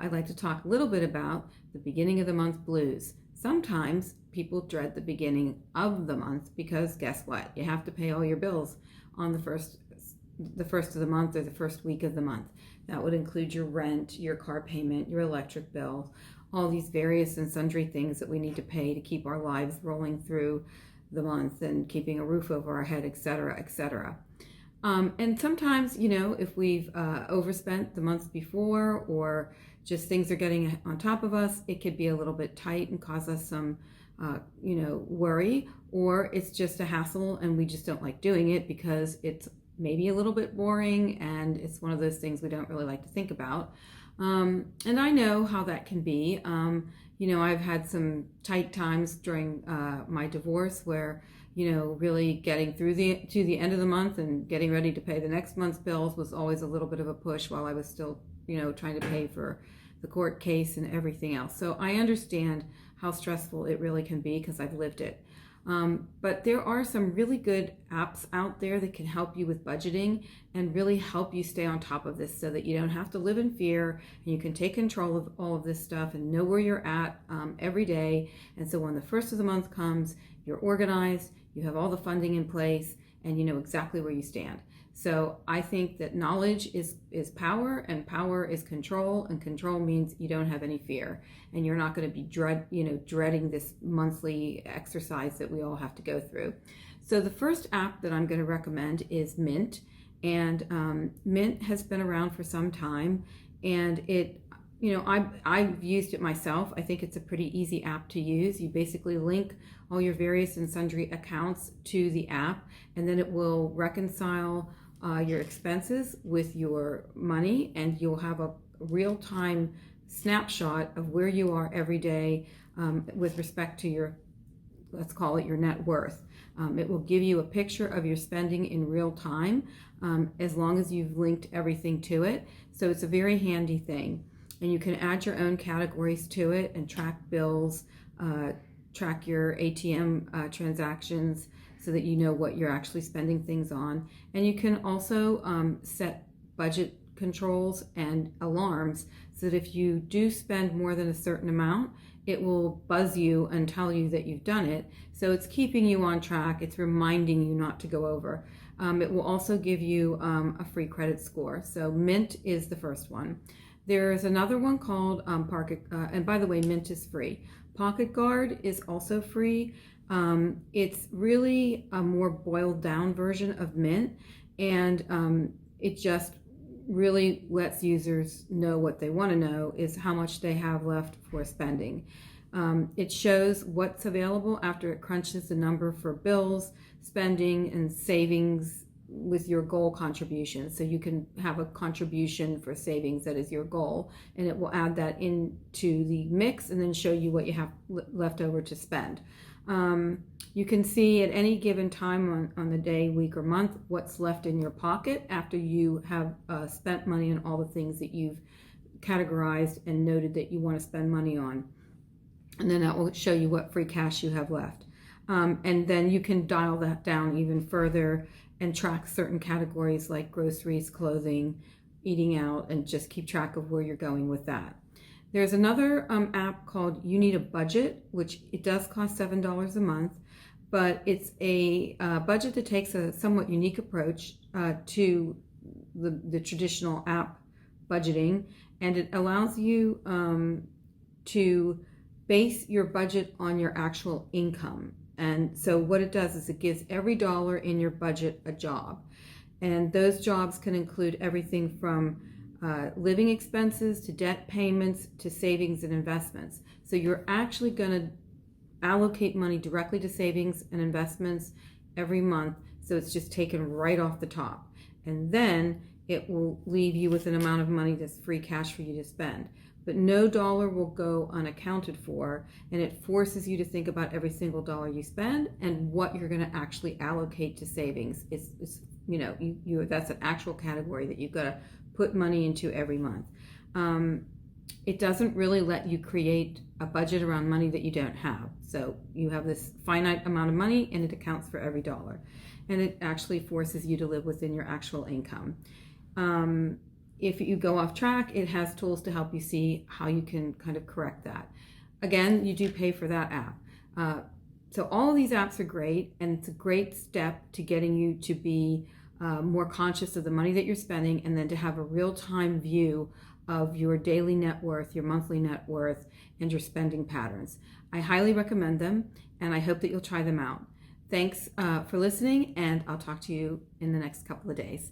I'd like to talk a little bit about the beginning of the month blues. Sometimes people dread the beginning of the month because guess what? You have to pay all your bills on the first of the month or the first week of the month. That would include your rent, your car payment, your electric bill, all these various and sundry things that we need to pay to keep our lives rolling through the month and keeping a roof over our head, etc., etc. And sometimes, if we've overspent the months before or just things are getting on top of us, it could be a little bit tight and cause us some, worry, or it's just a hassle and we just don't like doing it because it's maybe a little bit boring and it's one of those things we don't really like to think about. And I know how that can be. I've had some tight times during my divorce where, really getting through to the end of the month and getting ready to pay the next month's bills was always a little bit of a push while I was still, trying to pay for the court case and everything else. So I understand how stressful it really can be because I've lived it. But there are some really good apps out there that can help you with budgeting and really help you stay on top of this so that you don't have to live in fear and you can take control of all of this stuff and know where you're at every day. And so when the first of the month comes, you're organized, you have all the funding in place, and you know exactly where you stand. So I think that knowledge is power, and power is control, and control means you don't have any fear, and you're not going to be dreading this monthly exercise that we all have to go through. So the first app that I'm going to recommend is Mint, and Mint has been around for some time, and I've used it myself. I think it's a pretty easy app to use. You basically link all your various and sundry accounts to the app, and then it will reconcile your expenses with your money, and you'll have a real-time snapshot of where you are every day with respect to your, let's call it your net worth. It will give you a picture of your spending in real time as long as you've linked everything to it. So it's a very handy thing. And you can add your own categories to it and track bills, track your ATM transactions so that you know what you're actually spending things on. And you can also set budget controls and alarms so that if you do spend more than a certain amount, it will buzz you and tell you that you've done it. So it's keeping you on track. It's reminding you not to go over. It will also give you a free credit score. So Mint is the first one. There's another one called Pocket, and by the way, Mint is free. Pocket Guard is also free. It's really a more boiled down version of Mint, and it just really lets users know what they want to know is how much they have left for spending. It shows what's available after it crunches the number for bills, spending, and savings with your goal contribution. So you can have a contribution for savings that is your goal, and it will add that into the mix and then show you what you have left over to spend. You can see at any given time on the day, week, or month what's left in your pocket after you have spent money on all the things that you've categorized and noted that you want to spend money on. And then that will show you what free cash you have left. And then you can dial that down even further and track certain categories like groceries, clothing, eating out, and just keep track of where you're going with that. There's another app called You Need a Budget, which it does cost $7 a month, but it's a budget that takes a somewhat unique approach to the traditional app budgeting, and it allows you to base your budget on your actual income. And so what it does is it gives every dollar in your budget a job. And those jobs can include everything from living expenses to debt payments to savings and investments. So you're actually going to allocate money directly to savings and investments every month. So it's just taken right off the top. And then it will leave you with an amount of money that's free cash for you to spend. But no dollar will go unaccounted for, and it forces you to think about every single dollar you spend and what you're going to actually allocate to savings. It's that's an actual category that you've got to put money into every month. It doesn't really let you create a budget around money that you don't have. So you have this finite amount of money and it accounts for every dollar. And it actually forces you to live within your actual income. if you go off track, it has tools to help you see how you can kind of correct that. Again, you do pay for that app. So all of these apps are great, and it's a great step to getting you to be more conscious of the money that you're spending, and then to have a real-time view of your daily net worth, your monthly net worth, and your spending patterns. I highly recommend them, and I hope that you'll try them out. Thanks for listening, and I'll talk to you in the next couple of days.